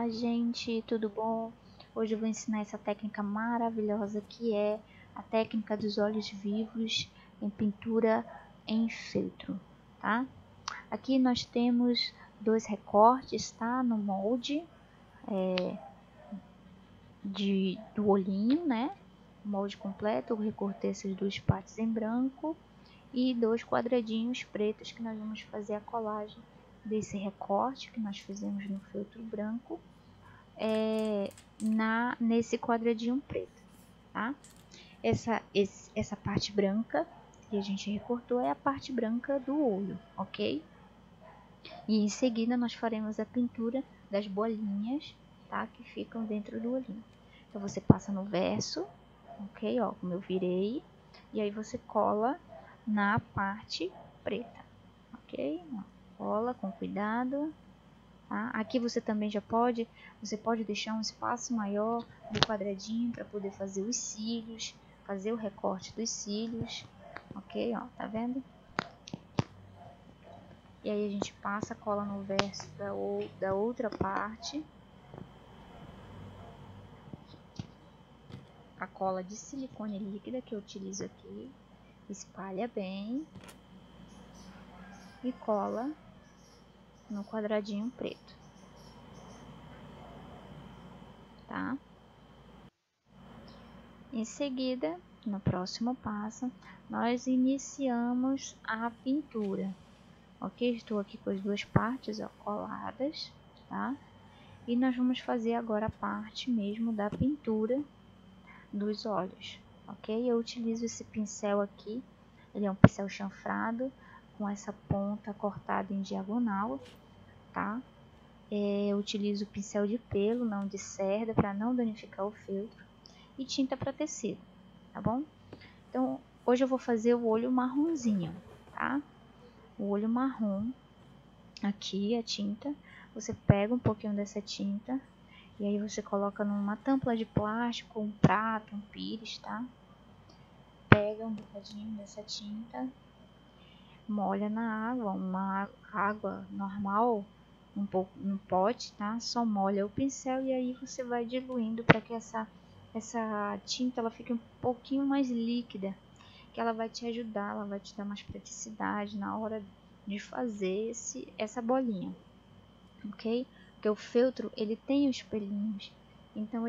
Olá, gente, tudo bom? Hoje eu vou ensinar essa técnica maravilhosa que é a técnica dos olhos vivos em pintura em feltro, tá? Aqui nós temos dois recortes, tá? No molde do olhinho, né? Molde completo, eu recortei essas duas partes em branco e dois quadradinhos pretos que nós vamos fazer a colagem desse recorte que nós fizemos no feltro branco nesse quadradinho preto, tá? Essa parte branca que a gente recortou é a parte branca do olho, ok? E em seguida nós faremos a pintura das bolinhas, tá? Que ficam dentro do olhinho. Então você passa no verso, ok? Ó, como eu virei, e aí você cola na parte preta, ok? Ó, cola com cuidado. Tá? Aqui você também você pode deixar um espaço maior do quadradinho para poder fazer os cílios, fazer o recorte dos cílios, ok? Ó, tá vendo? E aí a gente passa a cola no verso da outra parte, a cola de silicone líquida que eu utilizo aqui, espalha bem e cola no quadradinho preto, tá? Em seguida, no próximo passo, nós iniciamos a pintura, ok? Estou aqui com as duas partes ó, coladas, tá? E nós vamos fazer agora a parte mesmo da pintura dos olhos, ok? Eu utilizo esse pincel aqui, ele é um pincel chanfrado, com essa ponta cortada em diagonal, tá? Eu utilizo pincel de pelo, não de cerda, para não danificar o feltro, e tinta para tecido, tá bom? Então, hoje eu vou fazer o olho marronzinho, tá? O olho marrom, aqui a tinta, você pega um pouquinho dessa tinta, e aí você coloca numa tampa de plástico, um prato, um pires, tá? Pega um bocadinho dessa tinta, molha na água, uma água normal, um pouco no pote, tá? Só molha o pincel e aí você vai diluindo para que essa tinta ela fique um pouquinho mais líquida, que ela vai te ajudar, ela vai te dar mais praticidade na hora de fazer essa bolinha, ok? Porque o feltro ele tem os pelinhos, então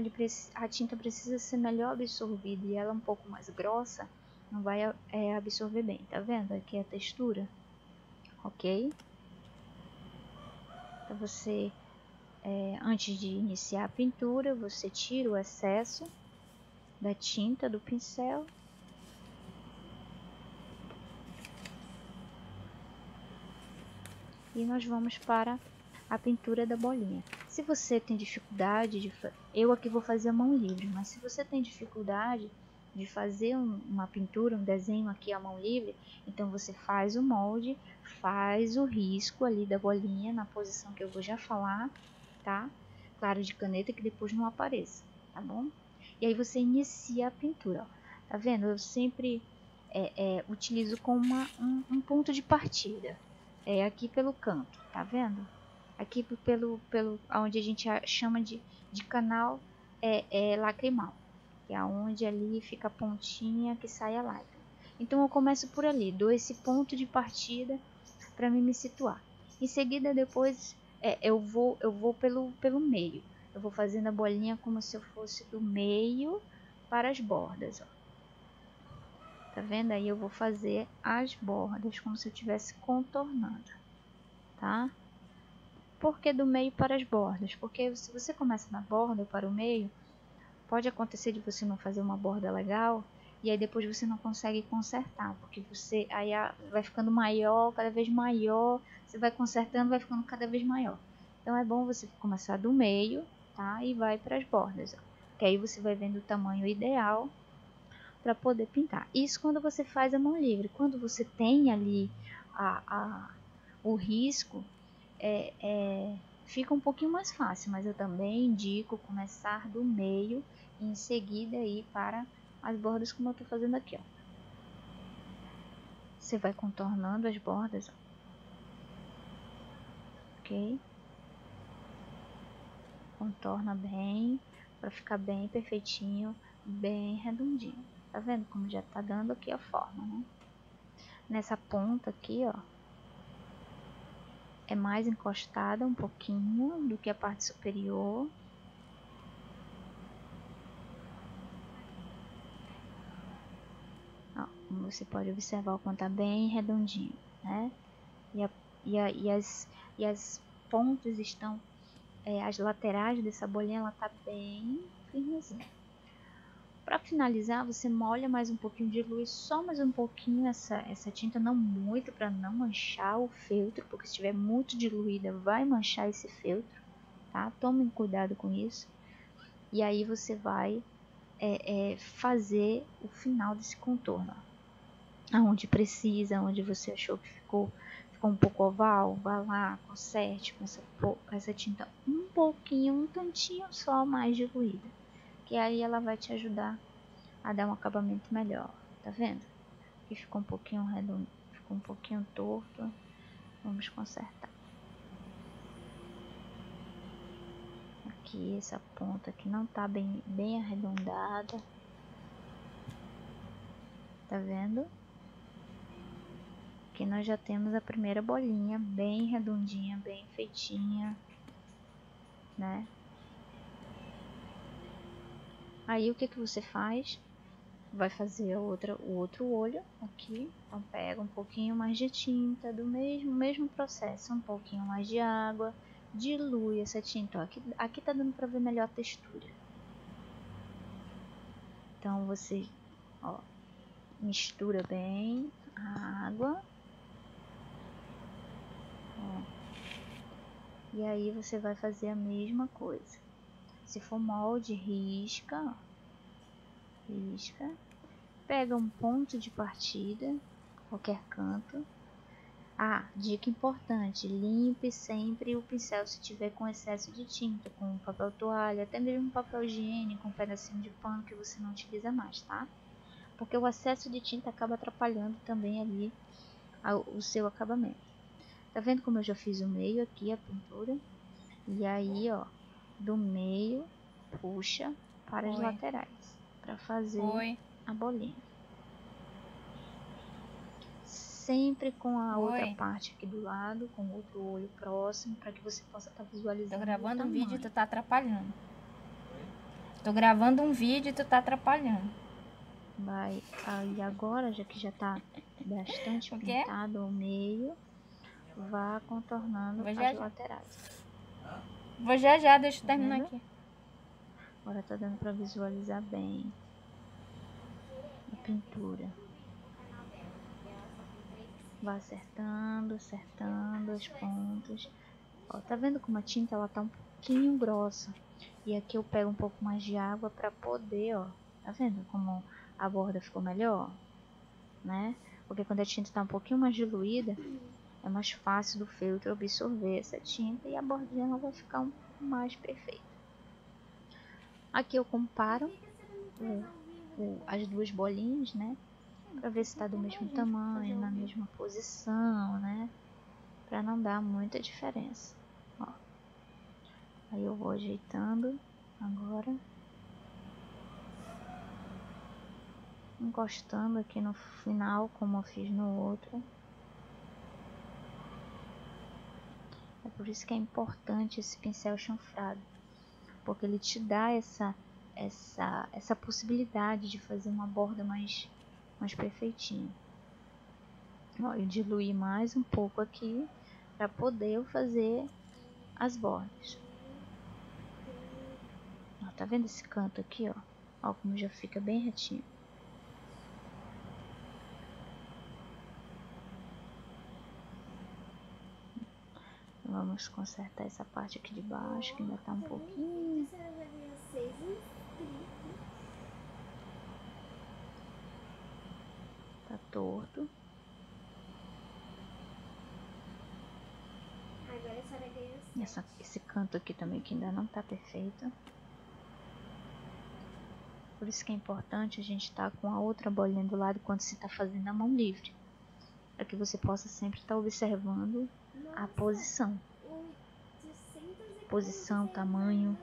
a tinta precisa ser melhor absorvida e ela é um pouco mais grossa, não vai absorver bem, tá vendo? Aqui é a textura, ok? Então você, antes de iniciar a pintura, você tira o excesso da tinta do pincel e nós vamos para a pintura da bolinha. Se você tem dificuldade eu aqui vou fazer a mão livre, mas se você tem dificuldade de fazer uma pintura, um desenho aqui à mão livre, então você faz o molde, faz o risco ali da bolinha na posição que eu vou já falar, tá? Claro, de caneta que depois não apareça, tá bom? E aí você inicia a pintura, ó. Tá vendo? Eu sempre utilizo como um ponto de partida, aqui pelo canto, tá vendo? Aqui onde a gente chama de canal lacrimal, que é onde ali fica a pontinha que sai a lágrima. Então eu começo por ali, dou esse ponto de partida para me situar. Em seguida depois eu vou pelo meio. Eu vou fazendo a bolinha como se eu fosse do meio para as bordas, ó. Tá vendo? Aí eu vou fazer as bordas como se eu estivesse contornando, tá? Por que do meio para as bordas? Porque se você começa na borda para o meio, pode acontecer de você não fazer uma borda legal e aí depois você não consegue consertar, porque você aí vai ficando maior, cada vez maior, você vai consertando, vai ficando cada vez maior. Então é bom você começar do meio, tá? E vai para as bordas, ó. Que aí você vai vendo o tamanho ideal para poder pintar. Isso quando você faz a mão livre. Quando você tem ali o risco, fica um pouquinho mais fácil, mas eu também indico começar do meio e em seguida ir para as bordas, como eu estou fazendo aqui, ó. Você vai contornando as bordas, ó. Ok? Contorna bem, para ficar bem perfeitinho, bem redondinho. Tá vendo como já tá dando aqui a forma, né? Nessa ponta aqui, ó, é mais encostada um pouquinho do que a parte superior. Ó, como você pode observar, o quanto tá bem redondinho, né? E as pontas estão, as laterais dessa bolinha, ela tá bem firmezinha. Para finalizar, você molha mais um pouquinho, dilui só mais um pouquinho essa tinta, não muito, para não manchar o feltro, porque se estiver muito diluída vai manchar esse feltro, tá? Tomem cuidado com isso. E aí você vai fazer o final desse contorno. Aonde precisa, onde você achou que ficou um pouco oval, vá lá, conserte com essa tinta um pouquinho, um tantinho só mais diluída, que aí ela vai te ajudar a dar um acabamento melhor. Tá vendo? Aqui ficou um pouquinho redondo, ficou um pouquinho torto. Vamos consertar. Aqui essa ponta aqui não tá bem arredondada. Tá vendo? Aqui nós já temos a primeira bolinha bem redondinha, bem feitinha, né? Aí o que você faz? Vai fazer o outro olho aqui. Então pega um pouquinho mais de tinta do mesmo processo, um pouquinho mais de água, dilui essa tinta. Ó, aqui tá dando para ver melhor a textura. Então você, ó, mistura bem a água. Ó, e aí você vai fazer a mesma coisa. Se for molde, risca, pega um ponto de partida, qualquer canto. Ah, dica importante, limpe sempre o pincel se tiver com excesso de tinta, com papel toalha, até mesmo papel higiênico, um pedacinho de pano que você não utiliza mais, tá? Porque o excesso de tinta acaba atrapalhando também ali o seu acabamento. Tá vendo como eu já fiz o meio aqui, a pintura? E aí, ó, do meio, puxa para as laterais, para fazer a bolinha. Sempre com a outra parte aqui do lado, com o outro olho próximo, para que você possa estar visualizando. Tô gravando um vídeo e tu tá atrapalhando. Tô gravando um vídeo e tu tá atrapalhando. Vai aí agora, já que já tá bastante pintado o meio, vá contornando as laterais. Vou já, deixa eu terminar aqui. Agora tá dando para visualizar bem a pintura. Vai acertando as pontas. Ó, tá vendo como a tinta ela tá um pouquinho grossa? E aqui eu pego um pouco mais de água para poder, ó. Tá vendo como a borda ficou melhor? Né? Porque quando a tinta tá um pouquinho mais diluída, é mais fácil do feltro absorver essa tinta e a bordinha ela vai ficar um pouco mais perfeita. Aqui eu comparo as duas bolinhas, né? Para ver se tá do mesmo tamanho, na mesma posição, né? Para não dar muita diferença. Ó. Aí eu vou ajeitando agora, encostando aqui no final, como eu fiz no outro. É por isso que é importante esse pincel chanfrado, porque ele te dá essa possibilidade de fazer uma borda mais perfeitinha. Ó, eu diluí mais um pouco aqui para poder fazer as bordas. Ó, tá vendo esse canto aqui, ó? Ó como já fica bem retinho. Vamos consertar essa parte aqui de baixo, que ainda tá um pouquinho. Tá torto. Esse canto aqui também que ainda não tá perfeito. Por isso que é importante a gente estar com a outra bolinha do lado quando se está fazendo a mão livre. Para que você possa sempre estar observando a posição. Posição, tamanho,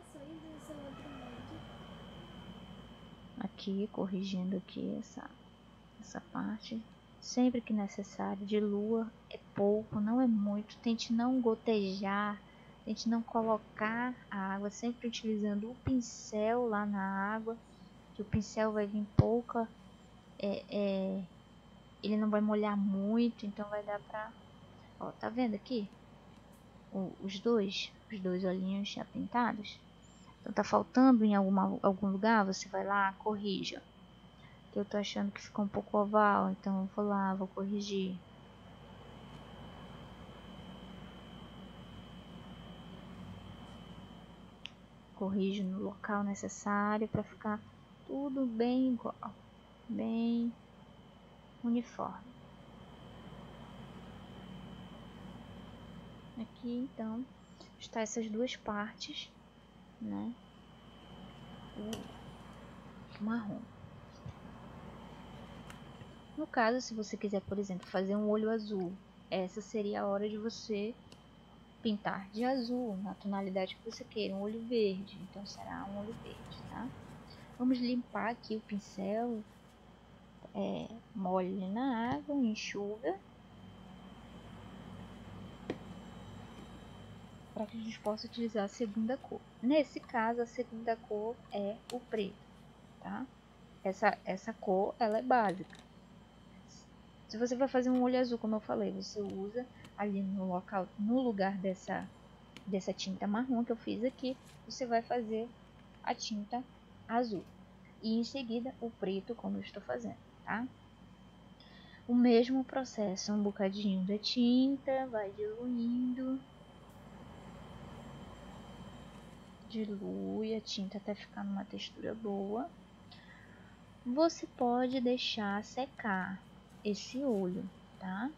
aqui, corrigindo aqui essa parte. Sempre que necessário, dilua, é pouco, não é muito. Tente não gotejar, tente não colocar a água, sempre utilizando o pincel lá na água, que o pincel vai vir pouca, ele não vai molhar muito, então vai dar pra... Ó, tá vendo aqui? Os dois olhinhos já pintados. Então tá faltando em algum lugar, você vai lá, corrija. Que eu tô achando que ficou um pouco oval, então eu vou lá, vou corrigir. Corrijo no local necessário para ficar tudo bem igual, bem uniforme. Aqui então está essas duas partes, né? O marrom. No caso, se você quiser, por exemplo, fazer um olho azul, essa seria a hora de você pintar de azul, na tonalidade que você queira, um olho verde, então será um olho verde, tá? Vamos limpar aqui o pincel, molhe na água, enxuga, para que a gente possa utilizar a segunda cor. Nesse caso, a segunda cor é o preto, tá? Essa cor, ela é básica. Se você vai fazer um olho azul, como eu falei, você usa ali no local, no lugar dessa tinta marrom que eu fiz aqui, você vai fazer a tinta azul. E em seguida o preto, como eu estou fazendo, tá? O mesmo processo, um bocadinho da tinta, vai diluindo. Dilui a tinta até ficar numa textura boa. Você pode deixar secar esse olho, tá?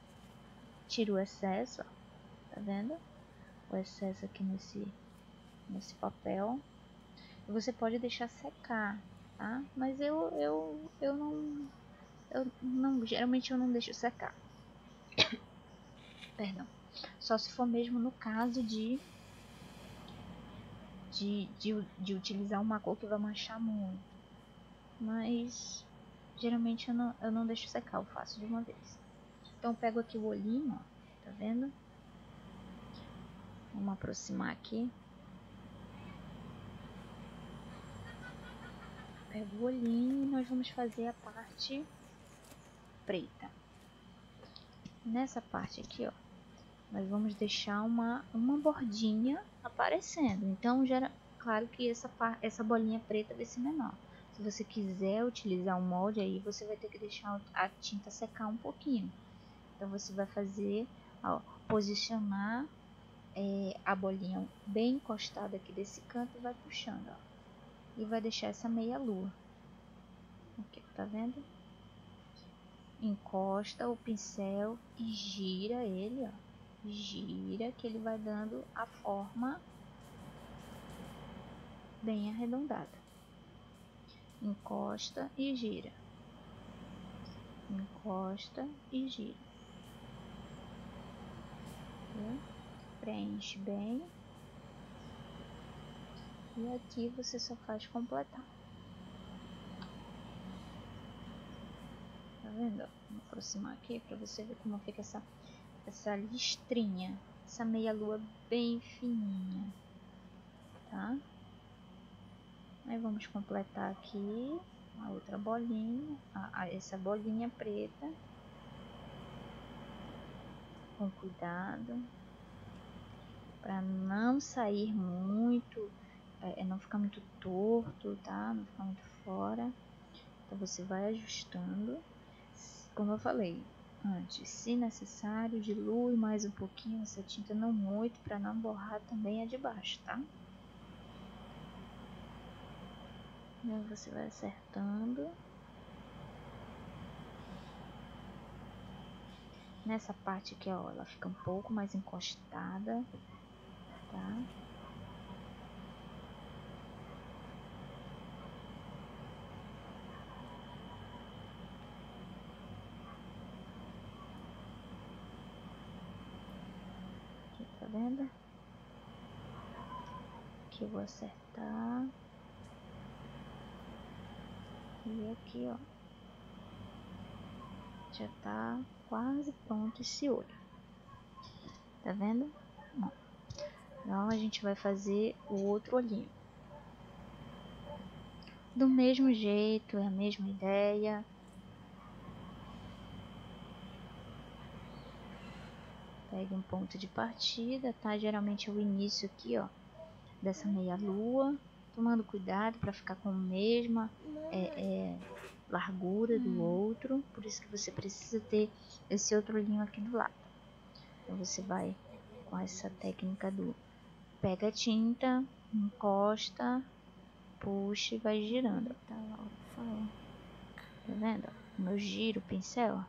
Tira o excesso, ó, tá vendo? O excesso aqui nesse papel. E você pode deixar secar, tá? Mas eu não, geralmente eu não deixo secar. Perdão. Só se for mesmo no caso de utilizar uma cor que vai manchar muito. Mas geralmente eu não deixo secar, eu faço de uma vez. Então eu pego aqui o olhinho, ó, tá vendo? Vamos aproximar aqui. Pego o olhinho e nós vamos fazer a parte preta. Nessa parte aqui, ó, nós vamos deixar uma bordinha aparecendo. Então, claro que essa bolinha preta vai ser menor. Se você quiser utilizar um molde, aí você vai ter que deixar a tinta secar um pouquinho. Então, você vai fazer, ó, posicionar a bolinha bem encostada aqui desse canto e vai puxando, ó. E vai deixar essa meia lua. Aqui, tá vendo? Encosta o pincel e gira ele, ó. Gira que ele vai dando a forma bem arredondada. Encosta e gira. Encosta e gira. Preenche bem. E aqui você só faz completar. Tá vendo? Vou aproximar aqui para você ver como fica essa listrinha. Essa meia lua bem fininha. Tá? Aí vamos completar aqui a outra bolinha, essa bolinha preta, com cuidado, para não sair muito, não ficar muito torto, tá? Não ficar muito fora. Então você vai ajustando, como eu falei antes, se necessário, dilui mais um pouquinho essa tinta, não muito, para não borrar também a de baixo, tá? E aí você vai acertando. Nessa parte aqui, ó, ela fica um pouco mais encostada, tá? Aqui, tá vendo? Aqui eu vou acertar. E aqui, ó, já tá quase pronto esse olho. Tá vendo? Ó. Então a gente vai fazer o outro olhinho. Do mesmo jeito, é a mesma ideia. Pegue um ponto de partida, tá? Geralmente é o início aqui, ó, dessa meia lua. Tomando cuidado para ficar com a mesma largura do outro. Por isso que você precisa ter esse outro olhinho aqui do lado. Então você vai com essa técnica do pega a tinta, encosta, puxa e vai girando. Tá vendo? Como eu giro o pincel,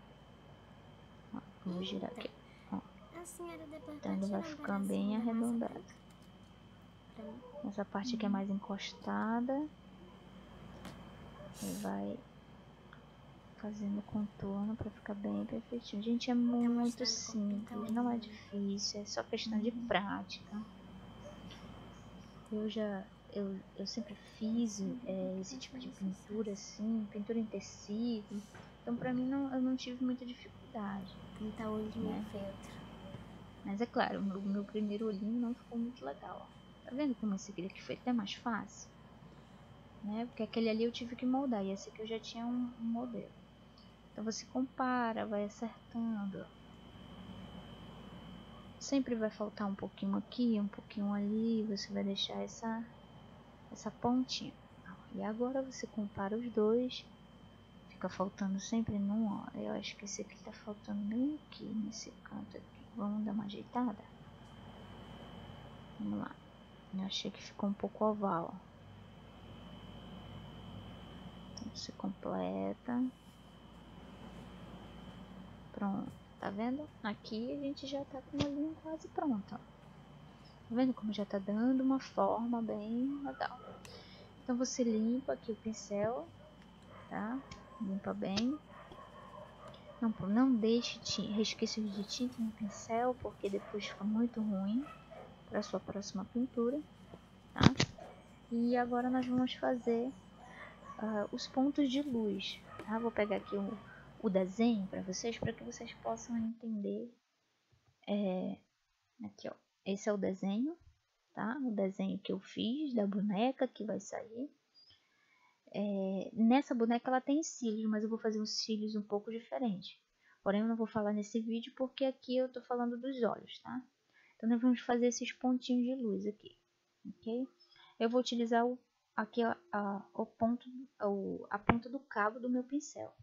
ó, eu vou girar aqui, ó. Então ele vai ficando bem arredondado. Essa parte aqui é mais encostada. E vai fazendo contorno para ficar bem perfeitinho. Gente, é muito simples, não é difícil, é só questão de prática. Eu sempre fiz esse tipo de pintura assim, pintura em tecido. Então pra mim eu não tive muita dificuldade. Pintar o olho de né? feltro. Mas é claro, o meu primeiro olhinho não ficou muito legal. Tá vendo como esse aqui foi até mais fácil? Né? Porque aquele ali eu tive que moldar e esse aqui eu já tinha um modelo. Então você compara, vai acertando. Sempre vai faltar um pouquinho aqui, um pouquinho ali. Você vai deixar essa pontinha. E agora você compara os dois. Fica faltando sempre num, ó. Eu acho que esse aqui tá faltando bem aqui, nesse canto aqui. Vamos dar uma ajeitada? Vamos lá. Eu achei que ficou um pouco oval, ó. Então você completa. Pronto. Tá vendo? Aqui a gente já tá com o olhinho quase pronto, ó. Tá vendo como já tá dando uma forma bem legal? Então você limpa aqui o pincel, tá? Limpa bem. Não deixe resquícios de tinta no pincel, porque depois fica muito ruim para sua próxima pintura, tá? E agora nós vamos fazer os pontos de luz, tá? Vou pegar aqui o desenho para que vocês possam entender. Aqui, ó. Esse é o desenho, tá? O desenho que eu fiz da boneca que vai sair. Nessa boneca ela tem cílios, mas eu vou fazer uns cílios um pouco diferentes. Porém eu não vou falar nesse vídeo porque aqui eu tô falando dos olhos, tá? Então nós vamos fazer esses pontinhos de luz aqui, ok? Eu vou utilizar aqui a ponta do cabo do meu pincel.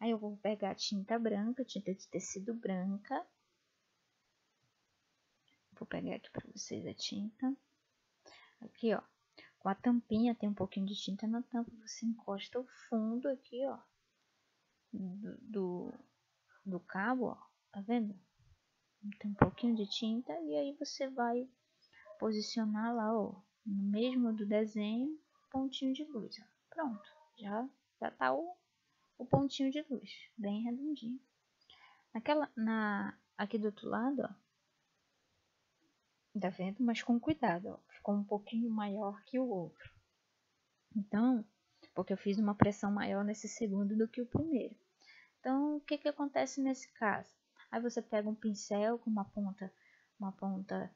Aí eu vou pegar tinta branca, tinta de tecido branca. Vou pegar aqui para vocês a tinta. Aqui, ó. Com a tampinha, tem um pouquinho de tinta na tampa. Você encosta o fundo aqui, ó. Do cabo, ó. Tá vendo? Tem um pouquinho de tinta. E aí você vai posicionar lá, ó. No mesmo do desenho, pontinho de luz, ó. Pronto. Já tá o pontinho de luz. Bem redondinho. Aqui do outro lado, ó. Tá vendo? Mas com cuidado, ó. Ficou um pouquinho maior que o outro. Então, porque eu fiz uma pressão maior nesse segundo do que o primeiro. Então, o que acontece nesse caso? Aí você pega um pincel com uma ponta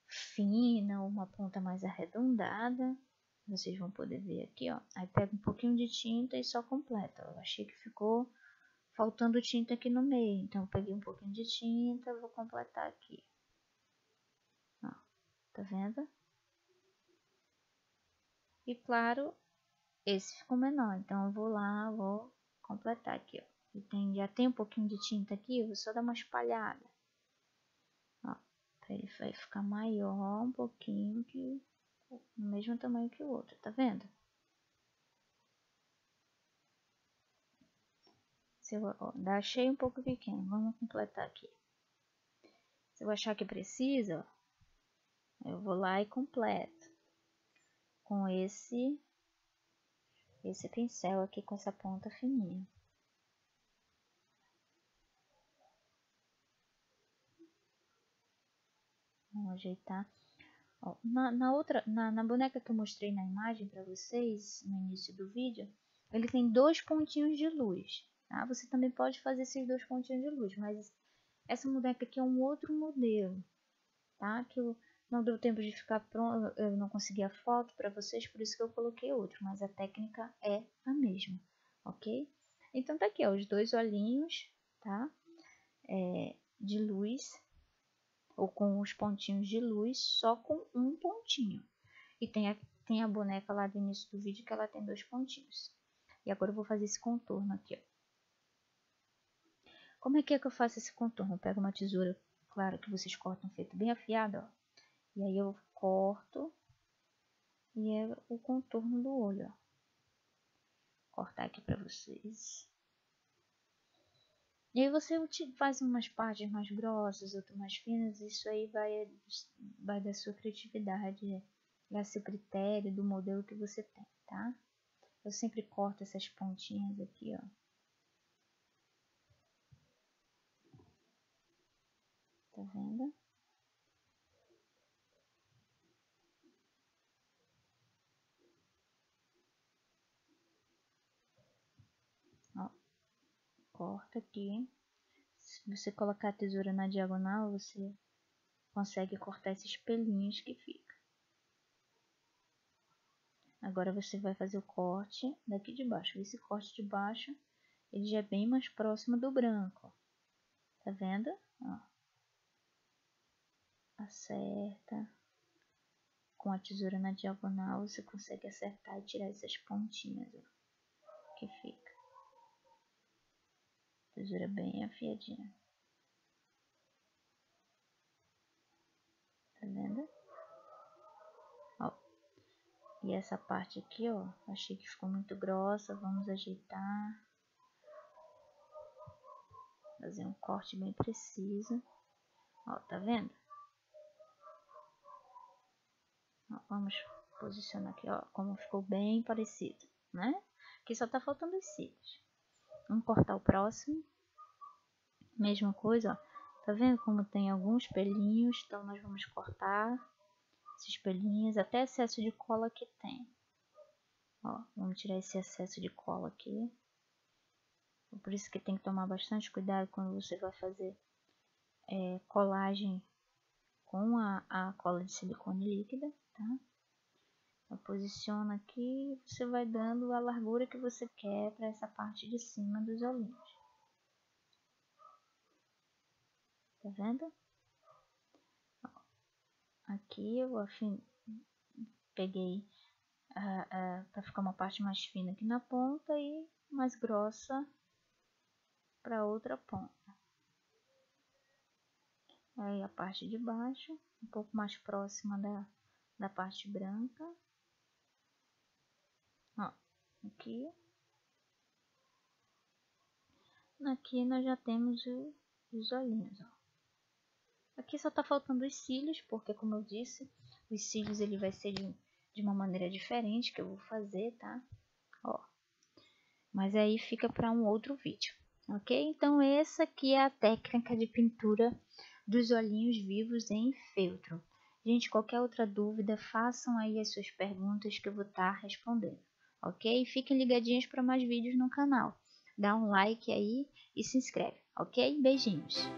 fina, uma ponta mais arredondada. Vocês vão poder ver aqui, ó. Aí pega um pouquinho de tinta e só completa. Eu achei que ficou faltando tinta aqui no meio. Então, eu peguei um pouquinho de tinta, vou completar aqui. Ó, tá vendo? E claro, esse ficou menor. Então, eu vou completar aqui, ó. Já tem um pouquinho de tinta aqui, eu vou só dar uma espalhada. Ó, ele vai ficar maior um pouquinho, no mesmo tamanho que o outro, tá vendo? Achei um pouco pequeno, vamos completar aqui. Se eu achar que precisa, ó, eu vou lá e completo. Com esse pincel aqui, com essa ponta fininha. Vamos ajeitar. Ó, na boneca que eu mostrei na imagem para vocês no início do vídeo, ele tem 2 pontinhos de luz, tá? Você também pode fazer esses 2 pontinhos de luz, mas essa boneca aqui é um outro modelo, tá? Que não deu tempo de ficar pronto, eu não consegui a foto para vocês, por isso que eu coloquei outro, mas a técnica é a mesma, ok? Então tá aqui, ó, os 2 olhinhos, tá? De luz, ou com os pontinhos de luz, só com um pontinho. E tem a boneca lá do início do vídeo que ela tem 2 pontinhos. E agora eu vou fazer esse contorno aqui, ó. Como é que eu faço esse contorno? Eu pego uma tesoura, claro que vocês cortam feito bem afiado, ó. E aí eu corto e é o contorno do olho, ó. Vou cortar aqui pra vocês. E aí você faz umas partes mais grossas, outras mais finas. Isso aí vai da sua criatividade, é seu critério, do modelo que você tem, tá? Eu sempre corto essas pontinhas aqui, ó. Tá vendo? Ó, corta aqui. Se você colocar a tesoura na diagonal, você consegue cortar esses pelinhos que fica. Agora você vai fazer o corte daqui de baixo. Esse corte de baixo, ele já é bem mais próximo do branco. Tá vendo? Ó. Acerta. Com a tesoura na diagonal, você consegue acertar e tirar essas pontinhas, ó, que fica. Tesoura bem afiadinha. Tá vendo? Ó. E essa parte aqui, ó, achei que ficou muito grossa, vamos ajeitar. Fazer um corte bem preciso. Ó, tá vendo? Ó, vamos posicionar aqui, ó, como ficou bem parecido, né? Aqui só tá faltando os cílios. Vamos cortar o próximo. Mesma coisa, ó. Tá vendo como tem alguns pelinhos? Então nós vamos cortar esses pelinhos, até excesso de cola que tem. Ó, vamos tirar esse excesso de cola aqui. Por isso que tem que tomar bastante cuidado quando você vai fazer colagem com a cola de silicone líquida, tá? Então, posiciona aqui, você vai dando a largura que você quer para essa parte de cima dos olhinhos. Tá vendo? Ó, aqui eu peguei para ficar uma parte mais fina aqui na ponta e mais grossa para outra ponta. Aí a parte de baixo, um pouco mais próxima da parte branca. Ó, aqui. Aqui nós já temos os olhinhos, ó. Aqui só tá faltando os cílios, porque como eu disse, os cílios ele vai ser de uma maneira diferente que eu vou fazer, tá? Ó. Mas aí fica para um outro vídeo, ok? Então essa aqui é a técnica de pintura dos olhinhos vivos em feltro. Gente, qualquer outra dúvida, façam aí as suas perguntas que eu vou estar respondendo, ok? Fiquem ligadinhos para mais vídeos no canal. Dá um like aí e se inscreve, ok? Beijinhos!